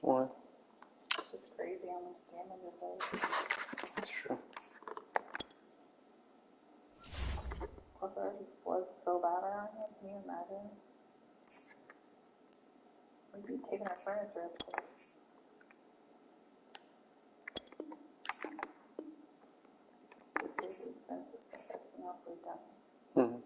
Why? It's just crazy how much damage it does. That's true. Plus, it already floods so bad around here. Can you imagine? We'd be taking our furniture upstairs. This is the expensive stuff. Everything else we've done. Mm-hmm.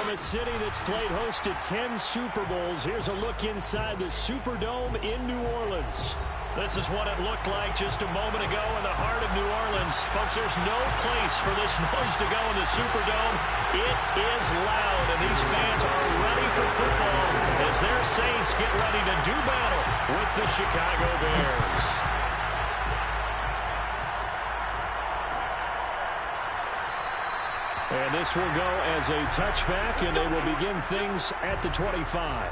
From a city that's played host to 10 Super Bowls, here's a look inside the Superdome in New Orleans. This is what it looked like just a moment ago in the heart of New Orleans. Folks, there's no place for this noise to go in the Superdome. It is loud, and these fans are ready for football as their Saints get ready to do battle with the Chicago Bears. And this will go as a touchback, and they will begin things at the 25.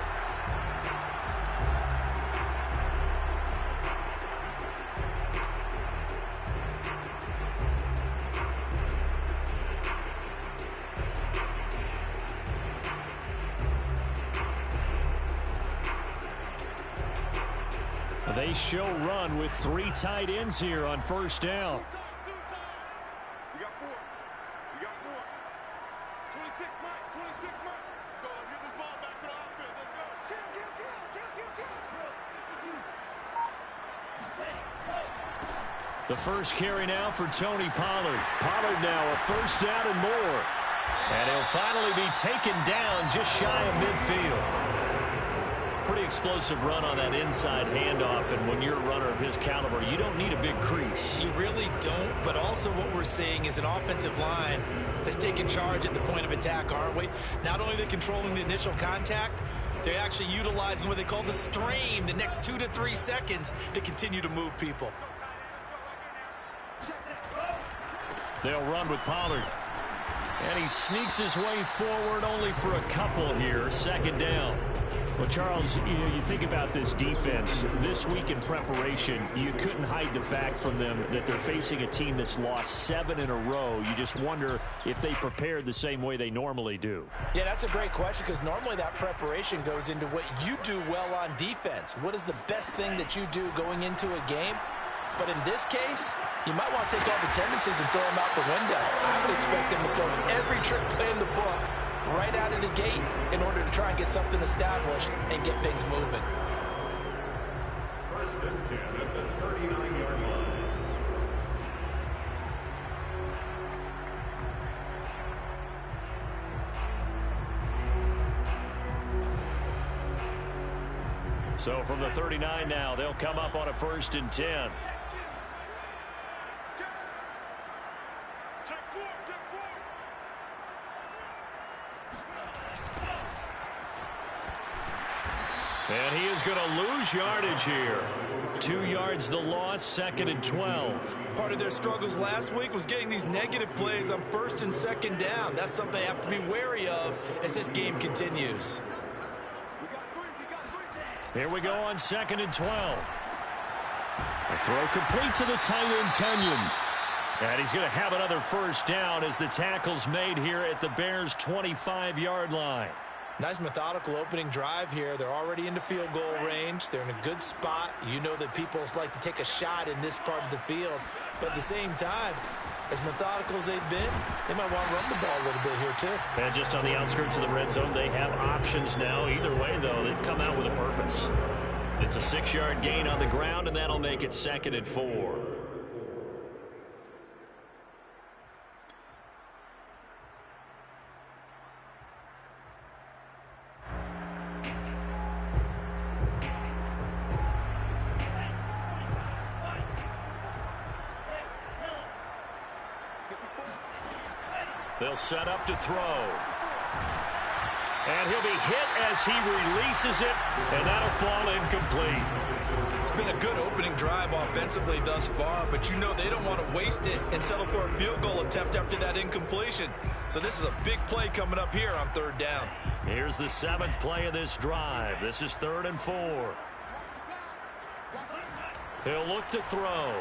They show run with 3 tight ends here on first down. We got 4. We got 4. 26, Mike. 26, Mike. Let's go. Let's get this ball back for the offense. Let's go. The first carry now for Tony Pollard. Pollard now a first down and more. And he'll finally be taken down just shy of midfield. Pretty explosive run on that inside handoff, and when you're a runner of his caliber, you don't need a big crease. You really don't, but also what we're seeing is an offensive line that's taking charge at the point of attack, aren't we? Not only are they controlling the initial contact, they're actually utilizing what they call the strain, the next 2 to 3 seconds, to continue to move people. They'll run with Pollard. And he sneaks his way forward only for a couple here. Second down. Well, Charles, you think about this defense. This week in preparation, you couldn't hide the fact from them that they're facing a team that's lost 7 in a row. You just wonder if they prepared the same way they normally do. Yeah, that's a great question, because normally that preparation goes into what you do well on defense. What is the best thing that you do going into a game? But in this case, you might want to take all the tendencies and throw them out the window. I would expect them to throw every trick play in the book right out of the gate in order to try and get something established and get things moving. First and 10 at the 39-yard line. So from the 39 now, they'll come up on a first and 10. And he is going to lose yardage here. 2 yards the loss, second and 12. Part of their struggles last week was getting these negative plays on first and second down. That's something they have to be wary of as this game continues. Here we go on second and 12. A throw complete to the tight end, Tunyon. And he's going to have another first down as the tackle's made here at the Bears' 25-yard line. Nice methodical opening drive here. They're already into field goal range. They're in a good spot. You know that people like to take a shot in this part of the field. But at the same time, as methodical as they've been, they might want to run the ball a little bit here too. And just on the outskirts of the red zone, they have options now. Either way, though, they've come out with a purpose. It's a 6-yard gain on the ground, and that'll make it second and 4. They'll set up to throw. And he'll be hit as he releases it, and that'll fall incomplete. It's been a good opening drive offensively thus far, but you know they don't want to waste it and settle for a field goal attempt after that incompletion. So this is a big play coming up here on third down. Here's the 7th play of this drive. This is 3rd and 4. He'll look to throw.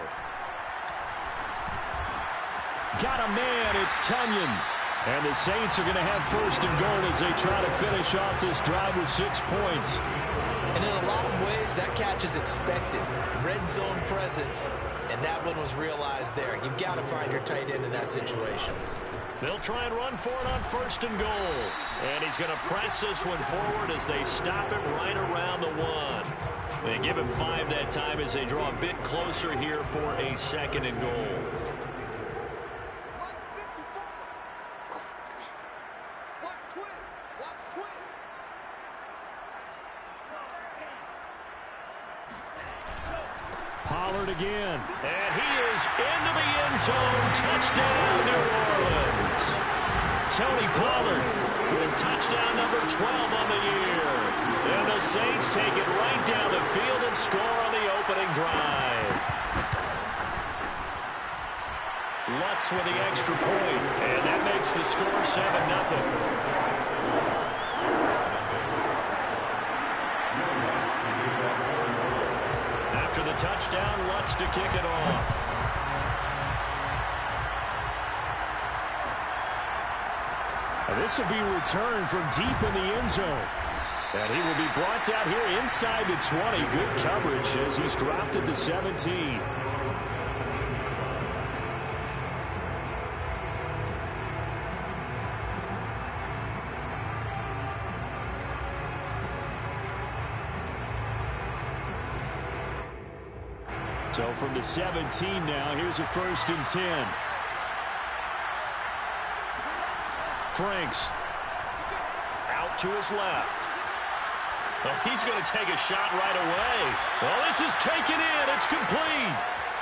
Got a man, it's Tunyon. And the Saints are going to have first and goal as they try to finish off this drive with 6 points. And in a lot of ways, that catch is expected. Red zone presence, and that one was realized there. You've got to find your tight end in that situation. They'll try and run for it on 1st and goal. And he's going to press this one forward as they stop him right around the 1. They give him 5 that time as they draw a bit closer here for a 2nd and goal. Pollard again. And he is into the end zone. Touchdown, New Orleans. Tony Pollard with touchdown number 12 on the year. And the Saints take it right down the field and score on the opening drive. Lutz with the extra point, and that makes the score 7-0. After the touchdown, Lutz to kick it off. And this will be returned from deep in the end zone. And he will be brought out here inside the 20. Good coverage as he's dropped at the 17. So from the 17 now, here's a 1st and 10. Franks out to his left. Well, he's going to take a shot right away. Well, this is taken in. It's complete.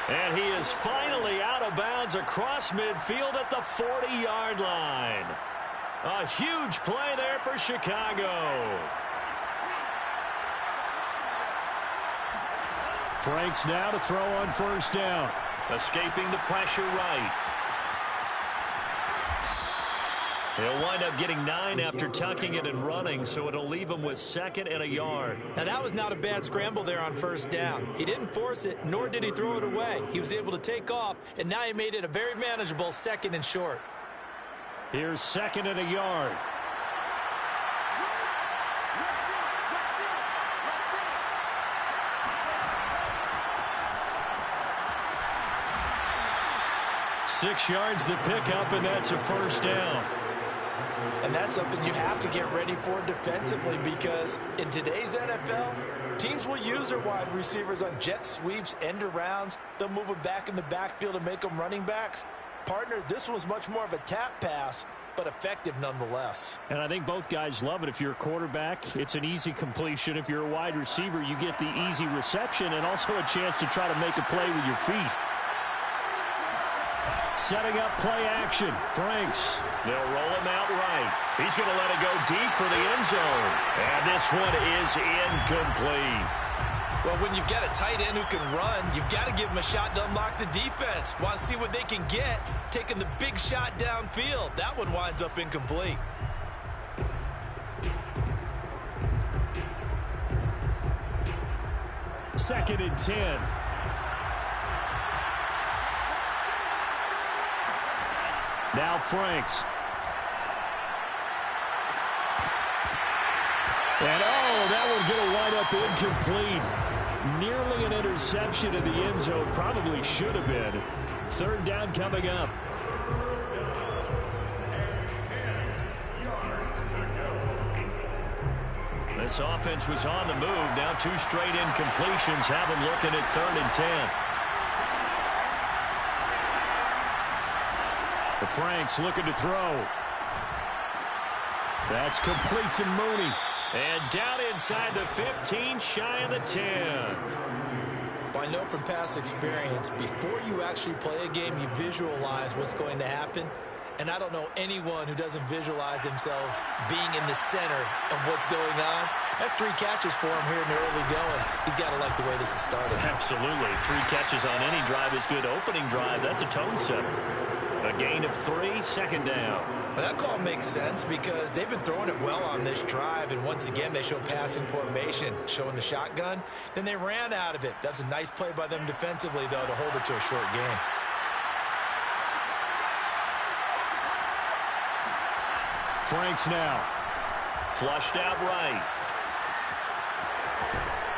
And he is finally out of bounds across midfield at the 40-yard line. A huge play there for Chicago. Franks now to throw on 1st down. Escaping the pressure right. He'll wind up getting 9 after tucking it and running, so it'll leave him with 2nd and a yard. Now, that was not a bad scramble there on 1st down. He didn't force it, nor did he throw it away. He was able to take off, and now he made it a very manageable 2nd and short. Here's 2nd and a yard. Six yards the pickup, and that's a 1st down. And that's something you have to get ready for defensively, because in today's NFL, teams will use their wide receivers on jet sweeps, end arounds. They'll move them back in the backfield and make them running backs. Partner, this was much more of a tap pass, but effective nonetheless. And I think both guys love it. If you're a quarterback, it's an easy completion. If you're a wide receiver, you get the easy reception and also a chance to try to make a play with your feet. Setting up play action. Franks. They'll roll him out right. He's going to let it go deep for the end zone. And this one is incomplete. Well, when you've got a tight end who can run, you've got to give him a shot to unlock the defense. Want to see what they can get, taking the big shot downfield. That one winds up incomplete. Second and 10. Now Franks. And that one going to wind up incomplete. Nearly an interception in the end zone. Probably should have been. 3rd down coming up. This offense was on the move. Now 2 straight incompletions have them looking at 3rd and 10. The Franks looking to throw. That's complete to Mooney. And down inside the 15, shy of the 10. Well, I know from past experience, before you actually play a game, you visualize what's going to happen. And I don't know anyone who doesn't visualize themselves being in the center of what's going on. That's 3 catches for him here in the early going. He's got to like the way this has started. Absolutely. 3 catches on any drive is good. Opening drive, that's a tone setter. A gain of 3, 2nd down. Well, that call makes sense because they've been throwing it well on this drive, and once again, they show passing formation, showing the shotgun. Then they ran out of it. That's a nice play by them defensively, though, to hold it to a short game. Franks now. Flushed out right.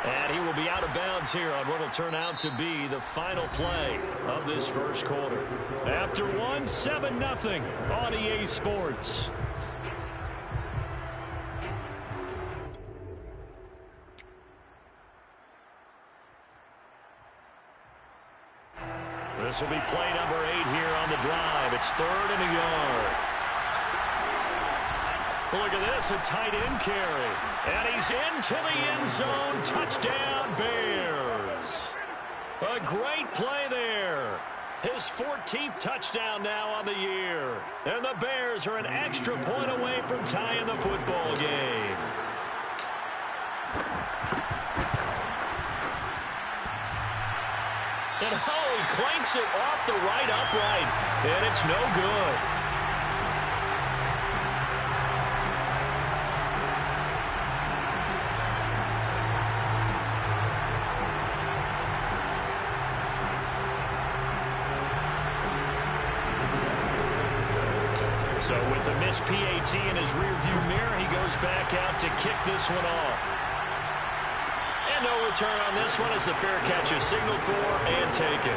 And he will be out of bounds here on what will turn out to be the final play of this first quarter. After 7-0 on EA Sports. This will be play number 8 here on the drive. It's 3rd and a yard. Look at this, a tight end carry. And he's into the end zone. Touchdown, Bears. A great play there. His 14th touchdown now on the year. And the Bears are an extra point away from tying the football game. And he clanks it off the right upright. And it's no good. So with a missed PAT in his rearview mirror, he goes back out to kick this one off. And no return on this one as the fair catch is signaled for and taken.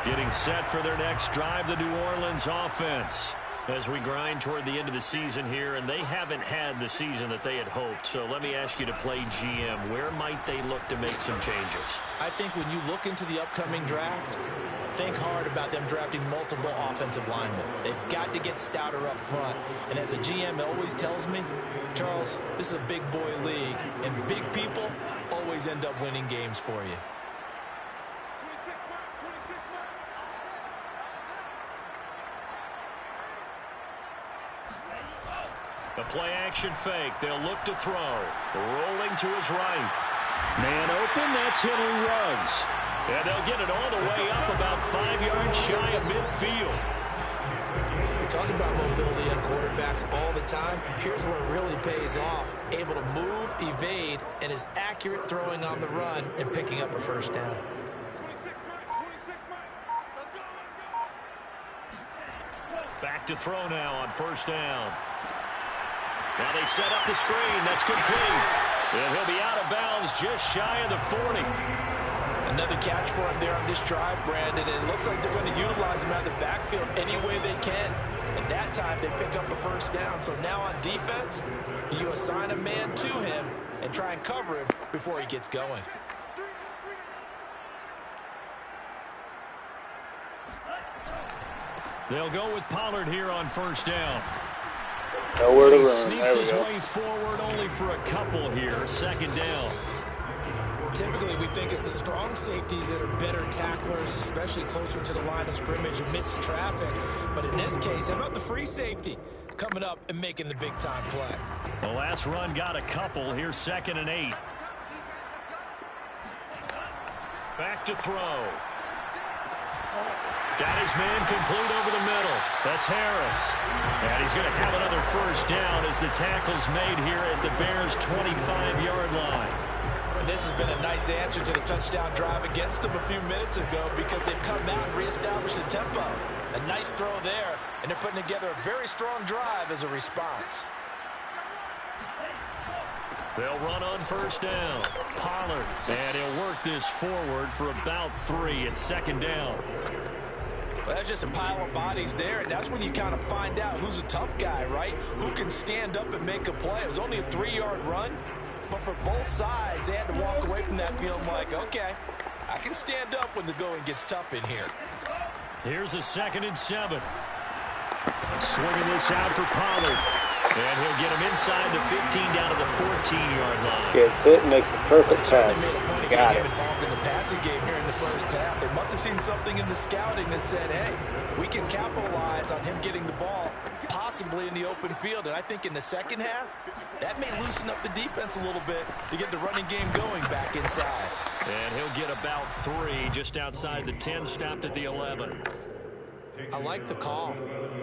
Getting set for their next drive, the New Orleans offense. As we grind toward the end of the season here, and they haven't had the season that they had hoped. So let me ask you to play GM. Where might they look to make some changes? I think when you look into the upcoming draft, think hard about them drafting multiple offensive linemen. They've got to get stouter up front. And as a GM always tells me, Charles, this is a big boy league, and big people always end up winning games for you. The play-action fake. They'll look to throw. Rolling to his right. Man open. That's Henry Ruggs. And they'll get it all the way up about 5 yards shy of midfield. We talk about mobility on quarterbacks all the time. Here's where it really pays off. Able to move, evade, and is accurate throwing on the run and picking up a first down. Back to throw now on first down. Now they set up the screen. That's complete. And he'll be out of bounds just shy of the 40. Another catch for him there on this drive, Brandon. And it looks like they're going to utilize him out of the backfield any way they can. And that time they pick up a first down. So now on defense, you assign a man to him and try and cover him before he gets going. They'll go with Pollard here on first down. Nowhere to He run. sneaks There we his go. way forward only for a couple here. Second down. Typically, we think it's the strong safeties that are better tacklers, especially closer to the line of scrimmage amidst traffic. But in this case, how about the free safety coming up and making the big-time play? The last run got a couple. Here's 2nd and 8. Back to throw. Got his man complete over the middle. That's Harris. And he's going to have another first down as the tackle's made here at the Bears' 25-yard line. And this has been a nice answer to the touchdown drive against them a few minutes ago because they've come out and reestablished the tempo. A nice throw there, and they're putting together a very strong drive as a response. They'll run on first down. Pollard. And he'll work this forward for about 3 at 2nd down. Well, that's just a pile of bodies there, and that's when you kind of find out who's a tough guy, right? Who can stand up and make a play. It was only a 3-yard run, but for both sides, they had to walk away from that feeling like, okay, I can stand up when the going gets tough in here. Here's a 2nd and 7. Swinging this out for Pollard. And he'll get him inside the 15 down to the 14-yard line. Gets hit, makes a perfect pass. They made a point of Got getting it. him involved in the passing game here in the first half. They must have seen something in the scouting that said, hey, we can capitalize on him getting the ball possibly in the open field. And I think in the second half, that may loosen up the defense a little bit to get the running game going back inside. And he'll get about 3 just outside the 10, stopped at the 11. I like the call.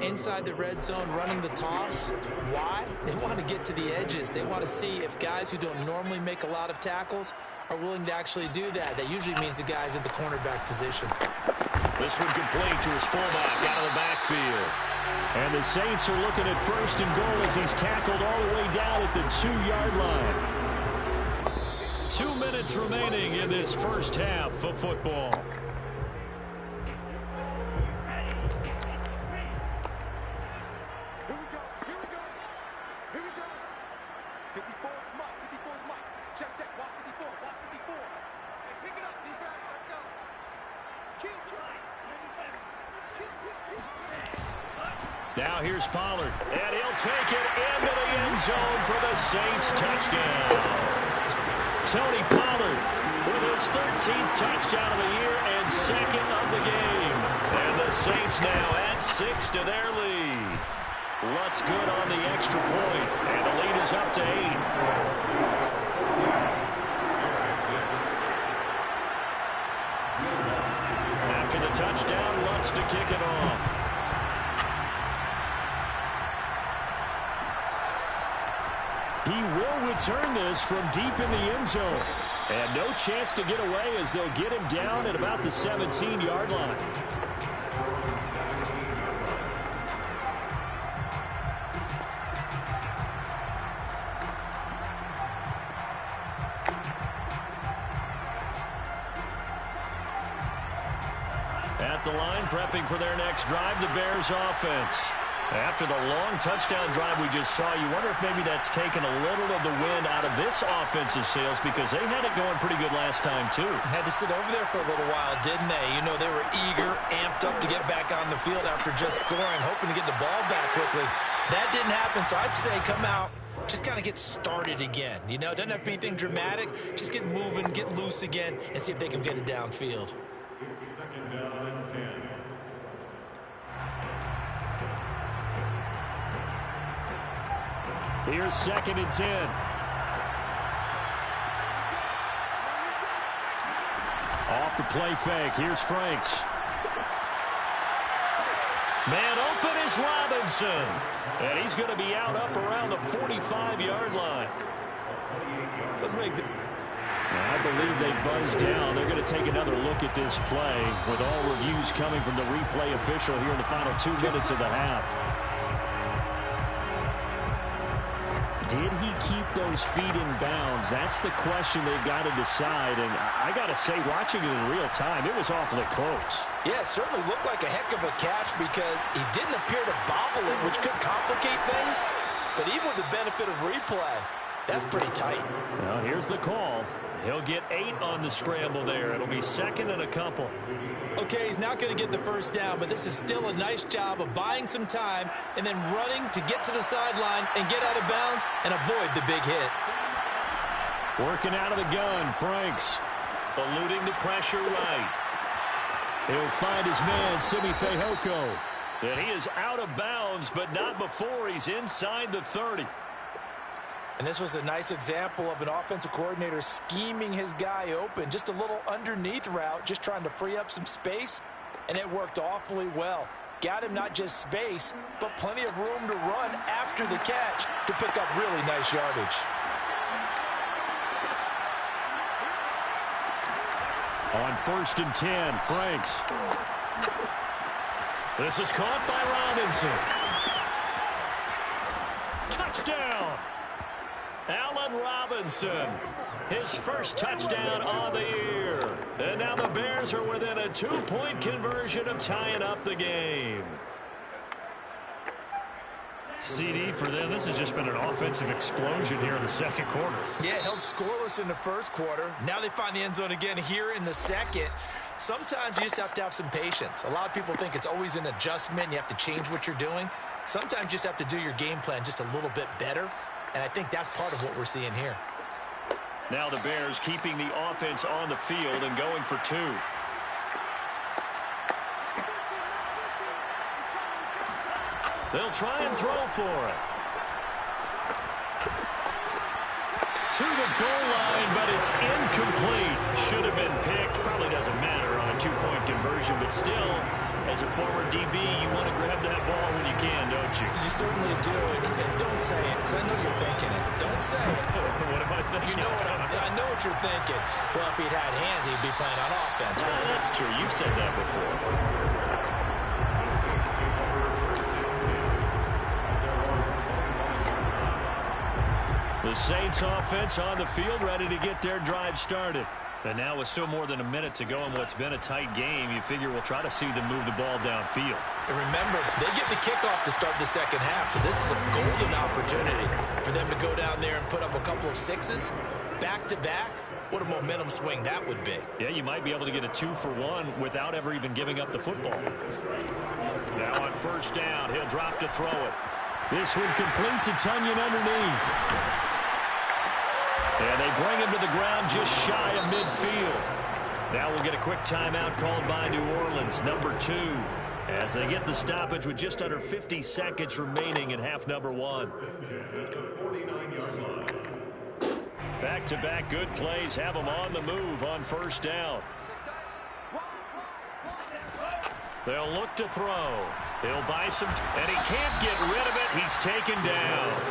Inside the red zone, running the toss. Why? They want to get to the edges. They want to see if guys who don't normally make a lot of tackles are willing to actually do that. That usually means the guy's in the cornerback position. This one complete to his fullback out of the backfield. And the Saints are looking at 1st and goal as he's tackled all the way down at the 2-yard line. 2 minutes remaining in this first half of football. Now here's Pollard, and he'll take it into the end zone for the Saints touchdown. Tony Pollard with his 13th touchdown of the year and second of the game. And the Saints now add 6 to their lead. Lutz good on the extra point, and the lead is up to 8. After the touchdown, Lutz to kick it off. He will return this from deep in the end zone. And no chance to get away as they'll get him down at about the 17-yard line. At the line, prepping for their next drive, the Bears offense. After the long touchdown drive we just saw, you wonder if maybe that's taken a little of the wind out of this offense's sails, because they had it going pretty good last time, too. Had to sit over there for a little while, didn't they? You know, they were eager, amped up to get back on the field after just scoring, hoping to get the ball back quickly. That didn't happen, so I'd say come out, just kind of get started again. You know, it doesn't have to be anything dramatic. Just get moving, get loose again, and see if they can get it downfield. Second down and 10. Here's 2nd and 10. Off the play fake. Here's Franks. Man open is Robinson. And he's going to be out up around the 45-yard line. Let's make the... I believe they buzzed down. They're going to take another look at this play with all reviews coming from the replay official here in the final 2 minutes of the half. Did he keep those feet in bounds? That's the question they've got to decide. And I got to say, watching it in real time, it was awfully close. Yeah, it certainly looked like a heck of a catch because he didn't appear to bobble it, which could complicate things. But even with the benefit of replay, that's pretty tight. Well, here's the call. He'll get 8 on the scramble there. It'll be 2nd and a couple. Okay, he's not going to get the first down, but this is still a nice job of buying some time and then running to get to the sideline and get out of bounds and avoid the big hit. Working out of the gun, Franks. Eluding the pressure right. He'll find his man, Simi Fehoko. And he is out of bounds, but not before he's inside the 30. And this was a nice example of an offensive coordinator scheming his guy open. Just a little underneath route, just trying to free up some space, and it worked awfully well. Got him not just space, but plenty of room to run after the catch to pick up really nice yardage. On 1st and 10, Franks. This is caught by Robinson. Touchdown! Allen Robinson, his first touchdown on the year. And now the Bears are within a 2-point conversion of tying up the game. CD for them, this has just been an offensive explosion here in the second quarter. Yeah, held scoreless in the first quarter. Now they find the end zone again here in the second. Sometimes you just have to have some patience. A lot of people think it's always an adjustment. You have to change what you're doing. Sometimes you just have to do your game plan just a little bit better. And I think that's part of what we're seeing here. Now the Bears keeping the offense on the field and going for 2. They'll try and throw for it. To the goal line, but it's incomplete. Should have been picked. Probably doesn't matter on a 2-point conversion, but still, as a former DB, you want to grab that ball when you can, don't you? You certainly do, and don't say it, because I know you're thinking it. Don't say it. What am I thinking? You know I know what you're thinking. Well, if he'd had hands, he'd be playing on offense. Right? That's true. You've said that before. The Saints offense on the field, ready to get their drive started. And now with still more than a minute to go in what's been a tight game, you figure we'll try to see them move the ball downfield. And remember, they get the kickoff to start the second half, so this is a golden opportunity for them to go down there and put up a couple of 6s back-to-back. What a momentum swing that would be. Yeah, you might be able to get a 2-for-1 without ever even giving up the football. Now on first down, he'll drop to throw it. This one complete to Tunyon underneath. And they bring him to the ground just shy of midfield. Now we'll get a quick timeout called by New Orleans, number 2, as they get the stoppage with just under 50 seconds remaining in half number 1. Back-to-back good plays have them on the move on first down. They'll look to throw. He'll buy some, and he can't get rid of it. He's taken down.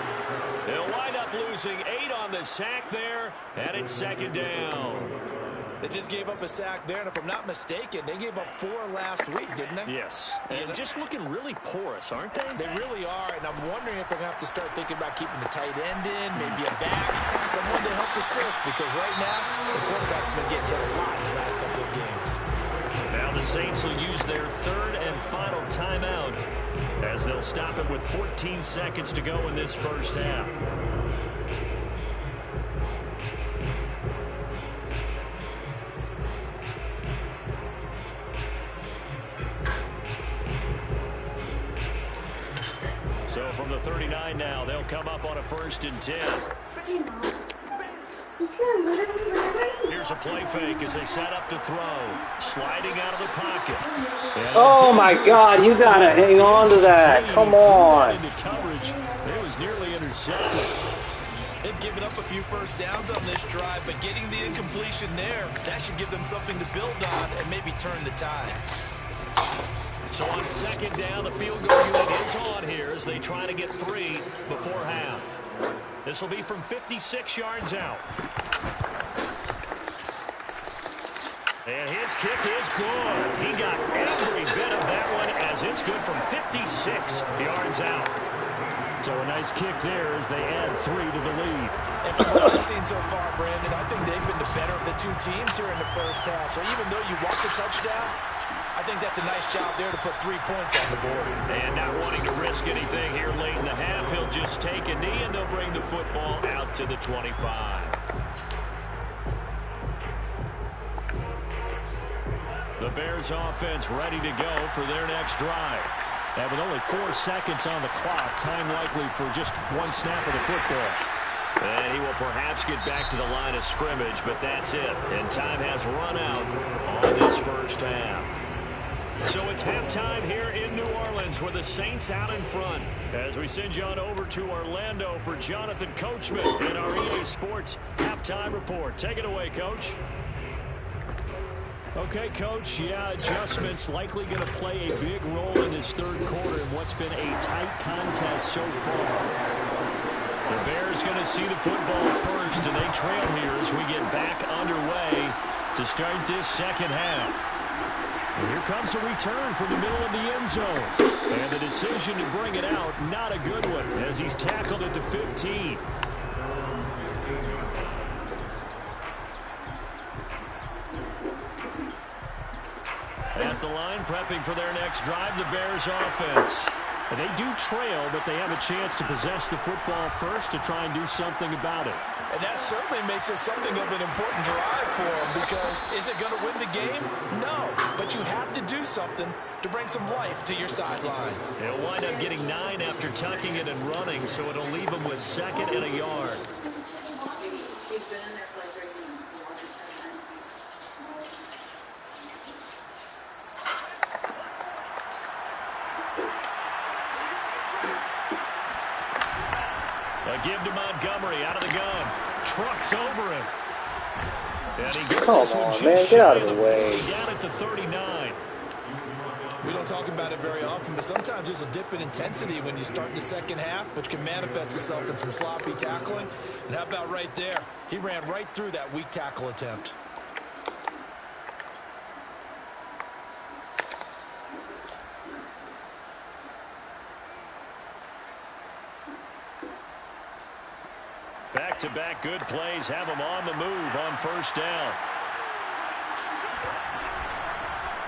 They'll wind up losing 8 on the sack there, and it's second down. They just gave up a sack there, and if I'm not mistaken, they gave up 4 last week, didn't they? Yes. And just looking really porous, aren't they? They really are, and I'm wondering if they're going to have to start thinking about keeping the tight end in, maybe a back, someone to help assist, because right now, the quarterback's been getting hit a lot in the last couple of games. Now the Saints will use their third and final timeout as they'll stop it with 14 seconds to go in this first half. So from the 39 now, they'll come up on a 1st and 10. Here's a play fake as they set up to throw. Sliding out of the pocket. Oh my God, you gotta hang on to that. Come on. Coverage. It was nearly intercepted. They've given up a few first downs on this drive, but getting the incompletion there, that should give them something to build on and maybe turn the tide. So on second down, the field goal unit is on here as they try to get 3 before half. This will be from 56 yards out. And his kick is good. He got every bit of that one as it's good from 56 yards out. So a nice kick there as they add 3 to the lead. And from what I've seen so far, Brandon, I think they've been the better of the 2 teams here in the first half. So even though you want the touchdown, I think that's a nice job there to put 3 points on the board. And not wanting to risk anything here late in the half, he'll just take a knee and they'll bring the football out to the 25. The Bears offense ready to go for their next drive. And with only 4 seconds on the clock, time likely for just 1 snap of the football. And he will perhaps get back to the line of scrimmage, but that's it. And time has run out on this first half. So it's halftime here in New Orleans with the Saints out in front. As we send you on over to Orlando for Jonathan Coachman in our EA Sports halftime report. Take it away, Coach. Okay, Coach, adjustments likely going to play a big role in this third quarter in what's been a tight contest so far. The Bears going to see the football first, and they trail here as we get back underway to start this second half. And here comes a return from the middle of the end zone. And the decision to bring it out, not a good one, as he's tackled at the 15. At the line, prepping for their next drive, the Bears offense. And they do trail, but they have a chance to possess the football first to try and do something about it. And that certainly makes it something of an important drive for them, because is it going to win the game? No, but you have to do something to bring some life to your sideline. They'll wind up getting 9 after tucking it and running, so it'll leave them with 2nd and a yard. A give to Montgomery out of the gun. Trucks over him. And he gets Come this one on, just man, shy get out of of the way. 40, down at the 39. We don't talk about it very often, but sometimes there's a dip in intensity when you start the second half, which can manifest itself in some sloppy tackling. And how about right there? He ran right through that weak tackle attempt. Back-to-back good plays have them on the move on first down.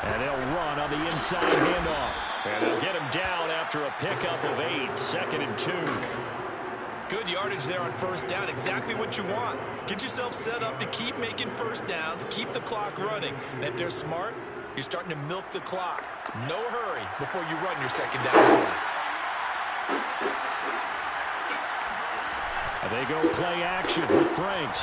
And they'll run on the inside handoff. And they'll get him down after a pickup of 8, 2nd and 2. Good yardage there on first down, exactly what you want. Get yourself set up to keep making first downs, keep the clock running. And if they're smart, You're starting to milk the clock. No hurry before you run your second down play. They go play action with Franks.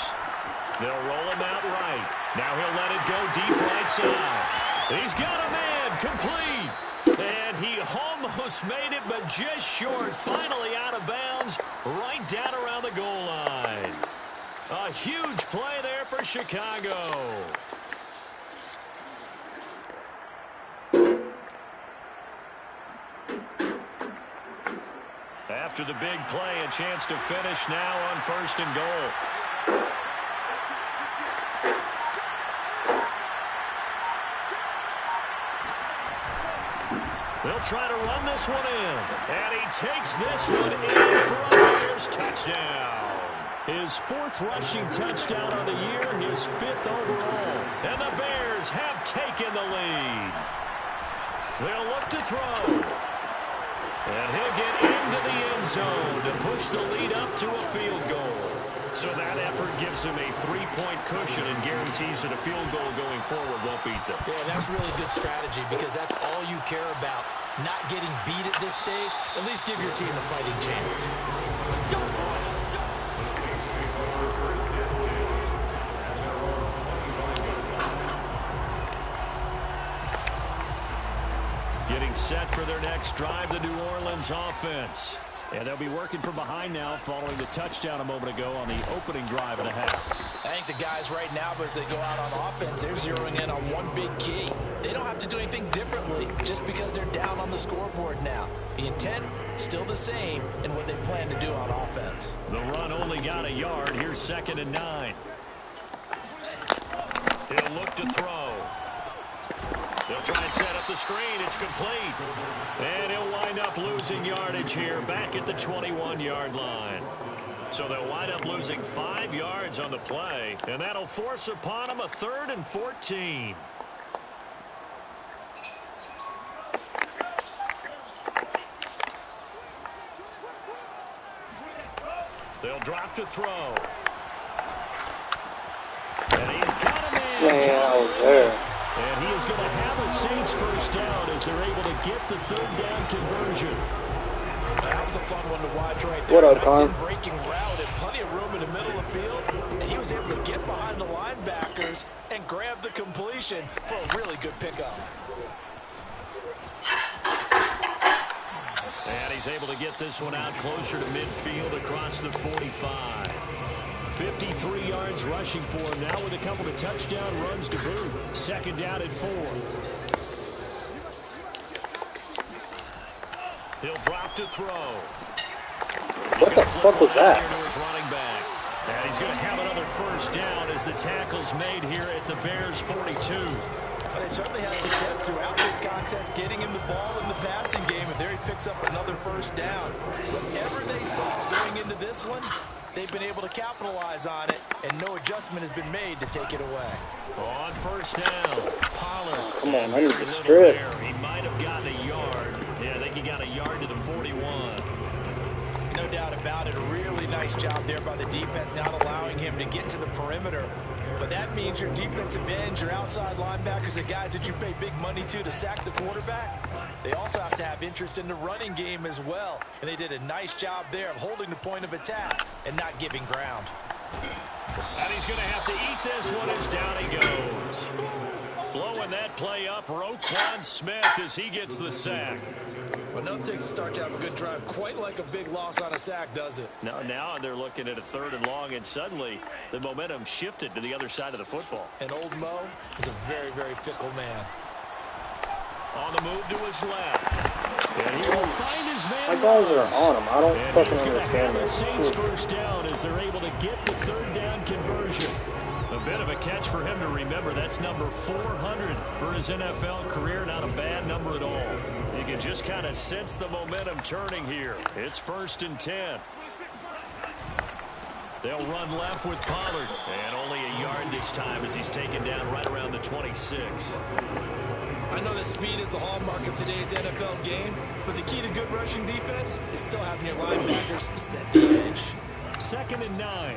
They'll roll him out right. Now he'll let it go deep right side. He's got a man complete. And he almost made it, but just short. Finally out of bounds, right down around the goal line. A huge play there for Chicago. After the big play, a chance to finish now on 1st and goal. They'll try to run this one in. And he takes this one in for a Bears touchdown. His 4th rushing touchdown on the year, his 5th overall. And the Bears have taken the lead. They'll look to throw. And he'll get into the end zone to push the lead up to a field goal. So that effort gives him a 3-point cushion and guarantees that a field goal going forward won't beat them. Yeah, that's really good strategy because that's all you care about. Not getting beat at this stage. At least give your team a fighting chance. Let's go. Getting set for their next drive, the New Orleans offense. And they'll be working from behind now following the touchdown a moment ago on the opening drive and a half. I think the guys right now, as they go out on offense, they're zeroing in on one big key. They don't have to do anything differently just because they're down on the scoreboard now. The intent, still the same in what they plan to do on offense. The run only got a yard. Here's 2nd and 9. He'll look to throw. They'll try and set up the screen. It's complete. And he'll wind up losing yardage here back at the 21-yard line. So they'll wind up losing 5 yards on the play. And that'll force upon them a 3rd and 14. They'll drop to throw. And he's got a man. Yeah, I was there. And he is going to have a Saints first down as they're able to get the 3rd down conversion. That was a fun one to watch right there. What up, Con? Nice breaking route and plenty of room in the middle of the field. And he was able to get behind the linebackers and grab the completion for a really good pickup. And he's able to get this one out closer to midfield across the 45. 53 yards rushing for him now with a couple of touchdown runs to boot. 2nd down and 4. He'll drop to throw. What the fuck was that? To his running back. And he's going to have another first down as the tackle's made here at the Bears 42. Well, they certainly had success throughout this contest getting him the ball in the passing game, and there he picks up another first down. Whatever they saw going into this one, they've been able to capitalize on it, and no adjustment has been made to take it away. On first down, Pollard. Come on, I need the strip. He might have gotten a yard. Yeah, I think he got a yard to the 41. No doubt about it. A really nice job there by the defense, not allowing him to get to the perimeter. But that means your defensive ends, your outside linebackers, the guys that you pay big money to sack the quarterback, they also have to have interest in the running game as well. And they did a nice job there of holding the point of attack and not giving ground. And he's going to have to eat this one as down he goes. Blowing that play up, Roquan Smith as he gets the sack. Well, nothing takes a start to have a good drive quite like a big loss on a sack, does it? Now they're looking at a 3rd and long, and suddenly the momentum shifted to the other side of the football. And old Mo is a very, very fickle man. On the move to his left. And he will find his man. My guys are on him. I don't fucking understand this. Saints this. first down as they're able to get the 3rd down conversion. A bit of a catch for him to remember. That's number 400 for his NFL career. Not a bad number at all. You can just kind of sense the momentum turning here. It's 1st and 10. They'll run left with Pollard. And only a yard this time as he's taken down right around the 26. I know that speed is the hallmark of today's NFL game, but the key to good rushing defense is still having your linebackers set the edge. 2nd and 9.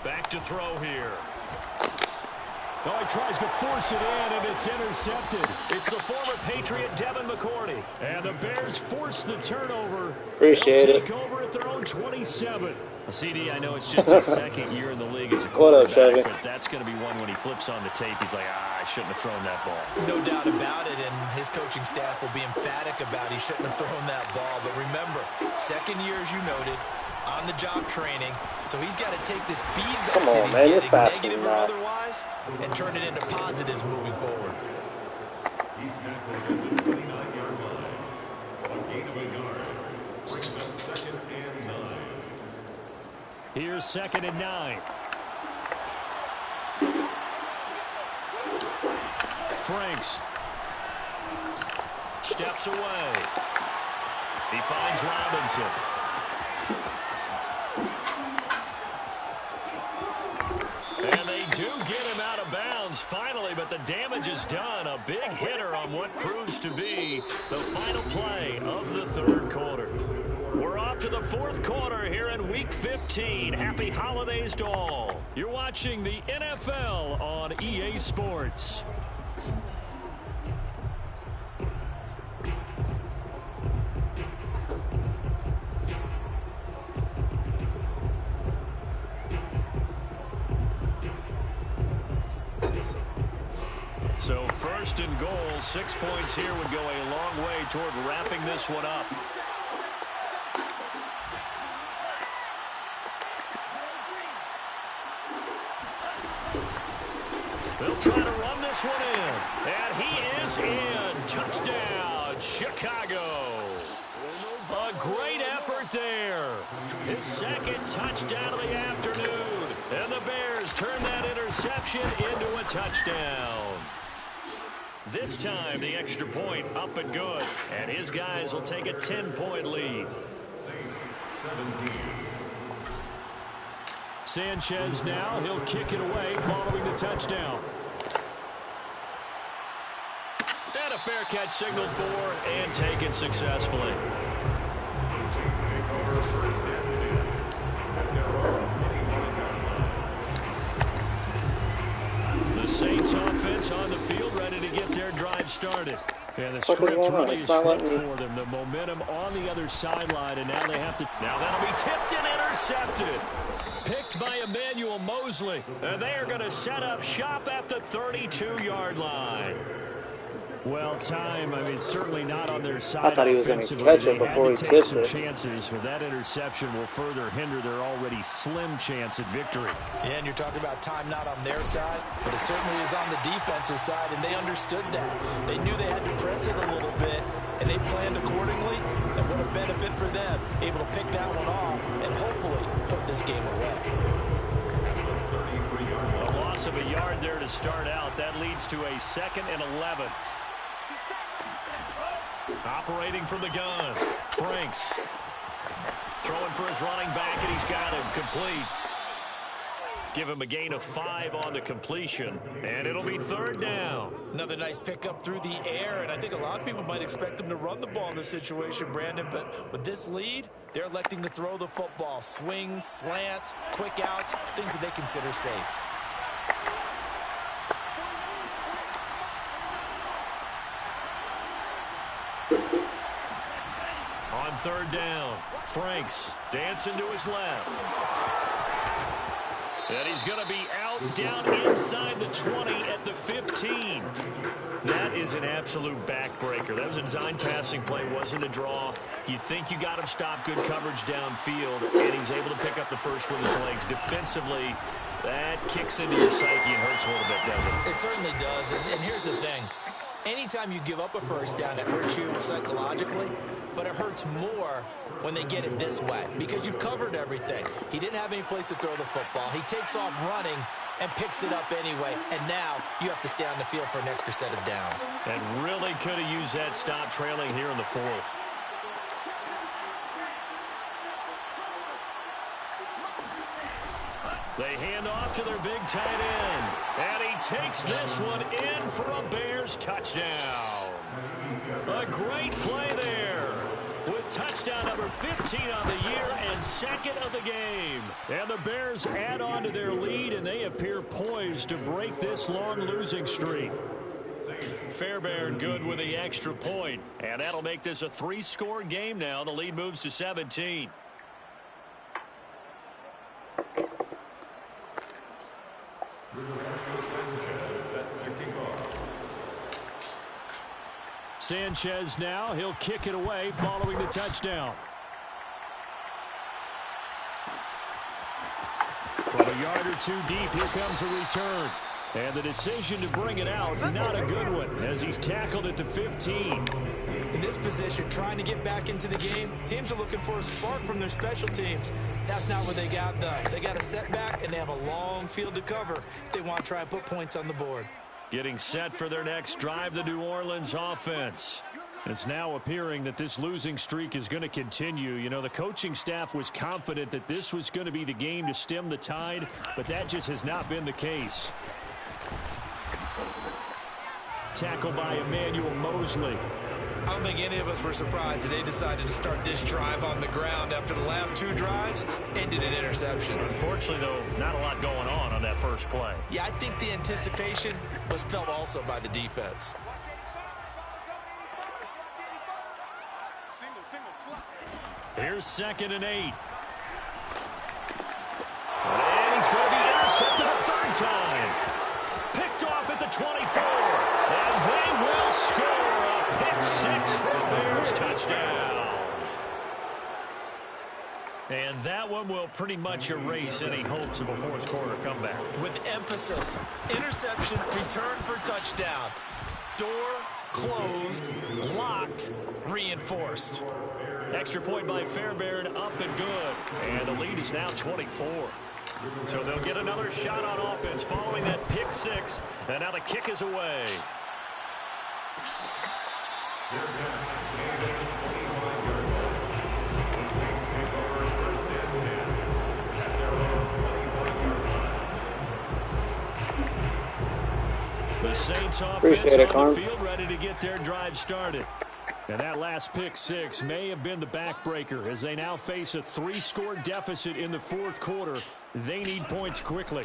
Back to throw here. Oh, he tries to force it in, and it's intercepted. It's the former Patriot, Devin McCourty. And the Bears force the turnover. Appreciate They'll it. take over at their own 27. CD, I know it's just his second year in the league as a What up, quarterback, Chevy? but that's going to be one when he flips on the tape. He's like, I shouldn't have thrown that ball. No doubt about it, and his coaching staff will be emphatic about he shouldn't have thrown that ball. But remember, second year, as you noted, on-the-job training, so he's got to take this feedback Come on, that he's man, you're getting, faster negative than or that. otherwise, and turn it into positives moving forward. He's tackled at the 29-yard line. A gain of a yard. Brings up 2nd and 9. Here's 2nd and 9. Franks steps away. He finds Robinson. And they do get him out of bounds finally, but the damage is done. A big hitter on what proves to be the final play of the third quarter. We're off to the fourth quarter here in Week 15. Happy holidays to all. You're watching the NFL on EA Sports. So 1st and goal, 6 points here would go a long way toward wrapping this one up. They'll try to run this one in. And he is in. Touchdown, Chicago. A great effort there. His 2nd touchdown of the afternoon. And the Bears turn that interception into a touchdown. This time, the extra point up and good. And his guys will take a 10-point lead. Saints 17. Sanchez now. He'll kick it away following the touchdown. And a fair catch signaled for and taken successfully. The Saints take over 1st and 10. At their own 25-yard line. The Saints offense on the field, ready to get their drive started. And the What is script going on? really It's is not flipped letting me. for them. The momentum on the other sideline, and now they have to. Now that'll be tipped and intercepted. Picked by Emmanuel Mosley. And they are going to set up shop at the 32-yard line. Well, time, I mean, certainly not on their side. I thought he was going to offensively. catch it They before he had to take tipped some it. chances, but that interception will further hinder their already slim chance at victory. Yeah, and you're talking about time not on their side, but it certainly is on the defensive side, and they understood that. They knew they had to press it a little bit, and they planned accordingly, and what a benefit for them, able to pick that one off and hopefully put this game away. A loss of a yard there to start out. That leads to a 2nd and 11. Operating from the gun. Franks throwing for his running back, and he's got him complete. Give him a gain of 5 on the completion, and it'll be 3rd down. Another nice pickup through the air, and I think a lot of people might expect them to run the ball in this situation, Brandon, but with this lead, they're electing to throw the football. Swings, slants, quick outs, things that they consider safe. On 3rd down, Franks dancing to his left. And he's going to be out down inside the 20 at the 15. That is an absolute backbreaker. That was a design passing play, wasn't a draw. You think you got him stopped, good coverage downfield, and he's able to pick up the first with his legs. Defensively, that kicks into your psyche and hurts a little bit, doesn't it? It certainly does, and here's the thing. Anytime you give up a first down, it hurts you psychologically, but it hurts more when they get it this way because you've covered everything. He didn't have any place to throw the football. He takes off running and picks it up anyway, and now you have to stay on the field for an extra set of downs. And really could have used that stop trailing here in the 4th. They hand off to their big tight end. And he takes this one in for a Bears touchdown. A great play there. With touchdown. touchdown number 15 on the year and second of the game. And the Bears add on to their lead, and they appear poised to break this long losing streak. Fairbairn good with the extra point, and that'll make this a 3-score game now. The lead moves to 17. Sanchez now, he'll kick it away following the touchdown. From a yard or two deep, here comes a return. And the decision to bring it out, not a good one, as he's tackled at the 15. In this position, trying to get back into the game, teams are looking for a spark from their special teams. That's not what they got, though. They got a setback, and they have a long field to cover if they want to try and put points on the board. Getting set for their next drive, the New Orleans offense. It's now appearing that this losing streak is going to continue. You know, the coaching staff was confident that this was going to be the game to stem the tide, but that just has not been the case. Tackle by Emmanuel Mosley. I don't think any of us were surprised that they decided to start this drive on the ground after the last 2 drives ended in interceptions. Unfortunately, though, not a lot going on that first play. Yeah, I think the anticipation was felt also by the defense. Here's 2nd and 8. And he's going to be intercepted a 3rd time. Picked off at the 24. And they will score a pick 6 for a Bears touchdown. And that one will pretty much erase any hopes of a 4th quarter comeback. With emphasis, interception, return for touchdown. Door closed, locked, reinforced. Extra point by Fairbairn, up and good. And the lead is now 24. So they'll get another shot on offense following that pick 6. And now the kick is away. Their catch made at the 25-yard line. The Saints take over 1st and 10 at their own 25-yard line. The Saints offense Appreciate it, on the Carm. field ready to get their drive started. And that last pick 6 may have been the backbreaker as they now face a 3-score deficit in the 4th quarter. They need points quickly.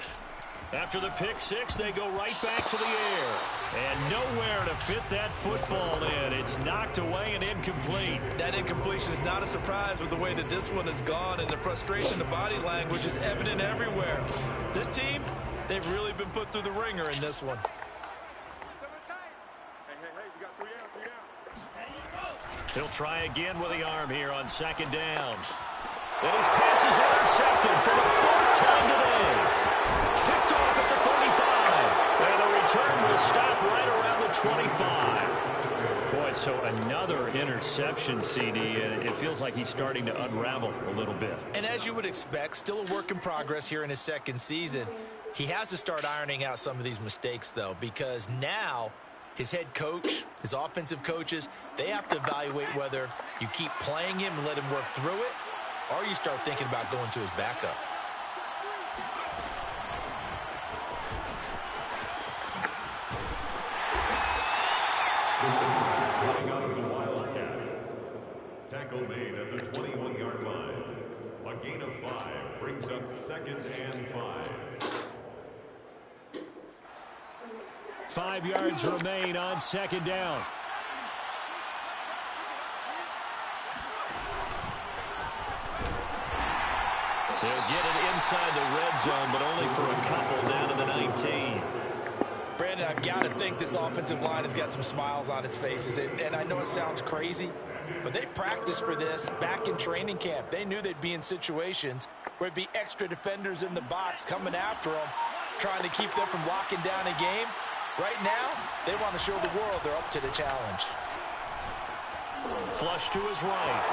After the pick 6, they go right back to the air. And nowhere to fit that football in. It's knocked away and incomplete. That incompletion is not a surprise with the way that this one has gone, and the frustration, the body language is evident everywhere. This team, they've really been put through the ringer in this one. He'll try again with the arm here on 2nd down. And his pass is intercepted for the 4th time today. Picked off at the 45. And the return will stop right around the 25. Boy, so another interception, CD, and it feels like he's starting to unravel a little bit. And as you would expect, still a work in progress here in his 2nd season. He has to start ironing out some of these mistakes, though, because now his head coach, his offensive coaches, they have to evaluate whether you keep playing him and let him work through it, or you start thinking about going to his backup. Running out of the Wildcat. Tackle made at the 21-yard line. A gain of 5 brings up 2nd and 5. 5 yards remain on 2nd down. They'll get it inside the red zone, but only for a couple down to the 19. Brandon, I've got to think this offensive line has got some smiles on its faces. And I know it sounds crazy, but they practiced for this back in training camp. They knew they'd be in situations where it'd be extra defenders in the box coming after them, trying to keep them from locking down a game. Right now, they want to show the world they're up to the challenge. Flush to his right.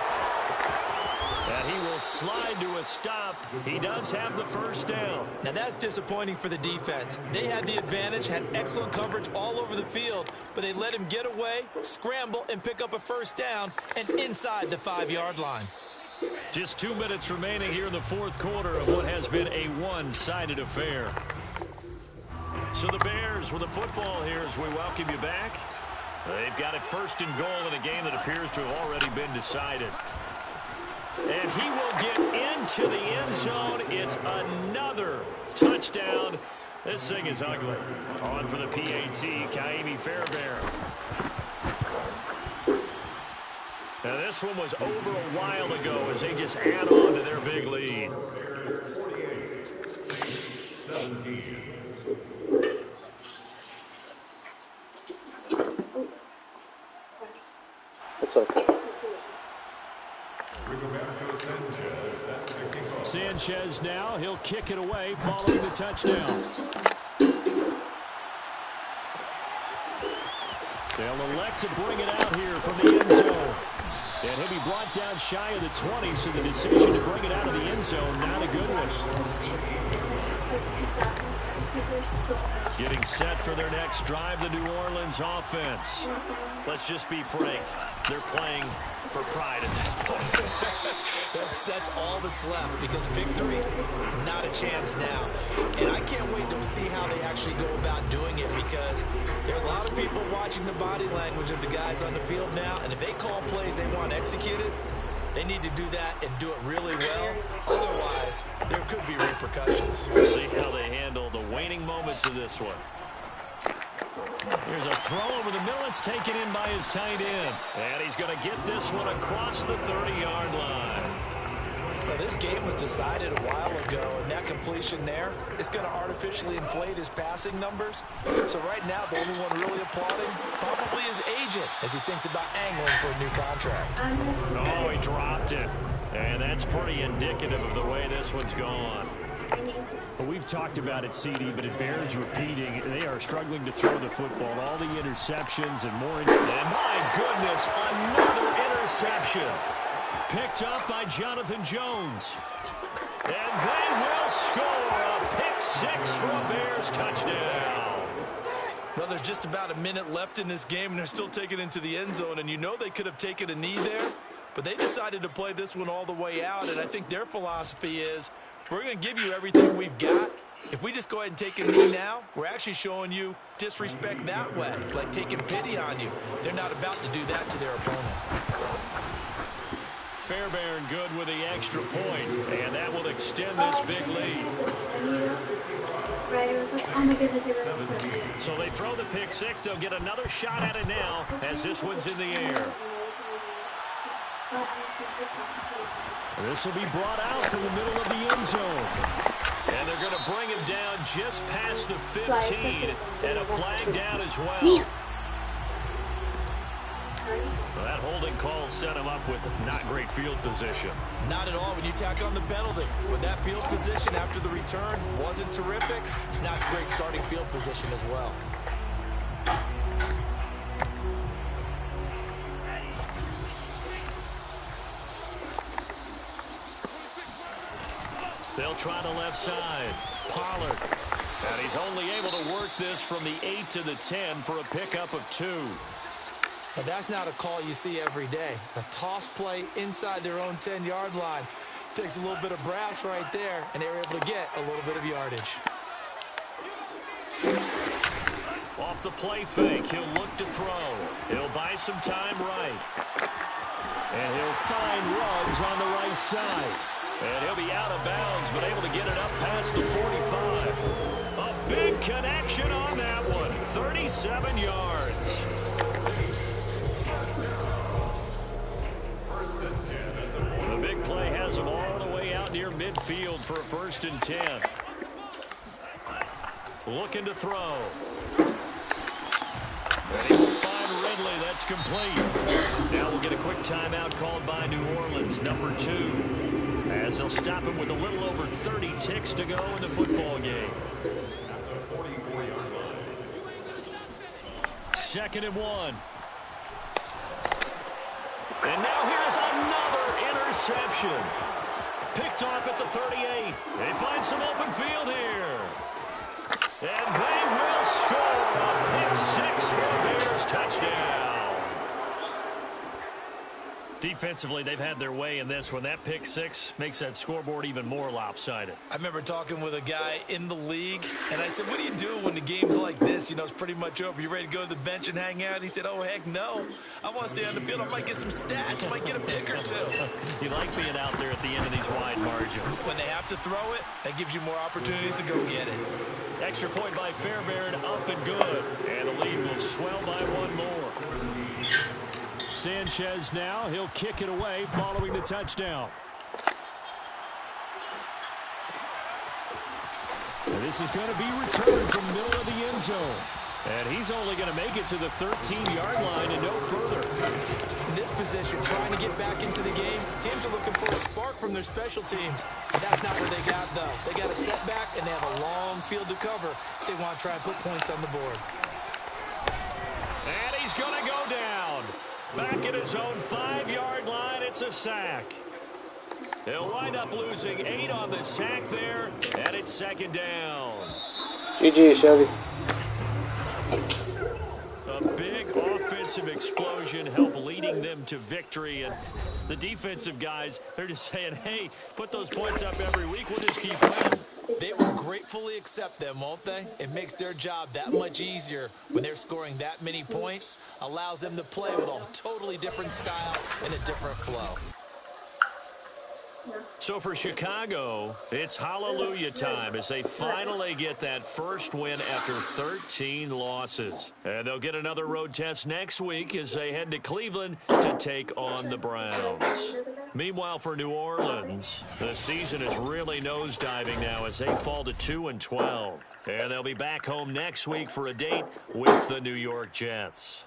And he will slide to a stop. He does have the 1st down. Now that's disappointing for the defense. They had the advantage, had excellent coverage all over the field, but they let him get away, scramble, and pick up a 1st down and inside the 5-yard line. Just 2 minutes remaining here in the 4th quarter of what has been a one-sided affair. So the Bears with the football here as we welcome you back. They've got it 1st and goal in a game that appears to have already been decided. And he will get into the end zone. It's another touchdown. This thing is ugly. On for the PAT, Kaimi Fairbairn. Now this one was over a while ago as they just add on to their big lead. 17. It's okay. Sanchez now, he'll kick it away following the touchdown. They'll elect to bring it out here from the end zone. And he'll be brought down shy of the 20, so the decision to bring it out of the end zone, not a good one. Getting set for their next drive, the New Orleans offense. Let's just be frank. They're playing for pride at this point. That's all that's left, because victory, not a chance now. And I can't wait to see how they actually go about doing it, because there are a lot of people watching the body language of the guys on the field now, and if they call plays they want executed, they need to do that and do it really well. Otherwise, there could be repercussions. See how they handle the waning moments of this one. Here's a throw over the middle. It's taken in by his tight end. And he's going to get this one across the 30-yard line. Well, this game was decided a while ago, and that completion there is going to artificially inflate his passing numbers. So right now, the only one really applauding probably his agent as he thinks about angling for a new contract. Oh, he dropped it. And that's pretty indicative of the way this one's gone. Well, we've talked about it, CD, but it bears repeating. They are struggling to throw the football. All the interceptions and more. And my goodness, another interception. Picked up by Jonathan Jones. And they will score a pick six for a Bears touchdown. Well, there's just about a minute left in this game, and they're still taking it into the end zone. And you know they could have taken a knee there, but they decided to play this one all the way out. And I think their philosophy is, we're going to give you everything we've got. If we just go ahead and take a knee now, we're actually showing you disrespect that way, like taking pity on you. They're not about to do that to their opponent. Fairbairn good with the extra point, and that will extend this big lead. Oh my goodness. So they throw the pick six. They'll get another shot at it now as this one's in the air. This will be brought out from the middle of the end zone. And they're going to bring him down just past the 15, and a flag down as well. Well, that holding call set him up with not great field position. Not at all when you tack on the penalty. With that field position after the return wasn't terrific, it's not a great starting field position as well. They'll try the left side. Pollard. And he's only able to work this from the 8 to the 10 for a pickup of 2. But that's not a call you see every day. A toss play inside their own 10-yard line takes a little bit of brass right there, and they're able to get a little bit of yardage. Off the play fake, he'll look to throw. He'll buy some time right. And he'll find Ruggs on the right side. And he'll be out of bounds, but able to get it up past the 45. A big connection on that one. 37 yards. The big play has him all the way out near midfield for a 1st and 10. Looking to throw. And he will find Ridley. That's complete. Now we'll get a quick timeout called by New Orleans, number 2. As they'll stop him with a little over 30 ticks to go in the football game. 2nd and 1. And now here's another interception. Picked off at the 38. They find some open field here. And they will score a pick 6 for the Bears touchdown. Defensively, they've had their way in this one. That pick six makes that scoreboard even more lopsided. I remember talking with a guy in the league, and I said, what do you do when the game's like this? You know, it's pretty much over. You ready to go to the bench and hang out? And he said, oh, heck no. I want to stay on the field. I might get some stats. I might get a pick or two. You like being out there at the end of these wide margins. When they have to throw it, that gives you more opportunities to go get it. Extra point by Fairbairn, up and good. And the lead will swell by one more. Sanchez now, he'll kick it away following the touchdown. And this is going to be returned from the middle of the end zone. And he's only going to make it to the 13-yard line and no further. In this position, trying to get back into the game, teams are looking for a spark from their special teams. But that's not what they got, though. They got a setback, and they have a long field to cover if they want to try and put points on the board. And he's going to go down. Back at his own 5-yard line, it's a sack. He'll wind up losing 8 on the sack there, and it's second down. GG, Shelby. A big offensive explosion helped leading them to victory, and the defensive guys, they're just saying, hey, put those points up every week, we'll just keep winning. They will gratefully accept them, won't they? It makes their job that much easier when they're scoring that many points. Allows them to play with a totally different style and a different flow. So for Chicago, it's hallelujah time as they finally get that first win after 13 losses. And they'll get another road test next week as they head to Cleveland to take on the Browns. Meanwhile, for New Orleans, the season is really nosediving now as they fall to 2-12. And they'll be back home next week for a date with the New York Jets.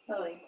Lily.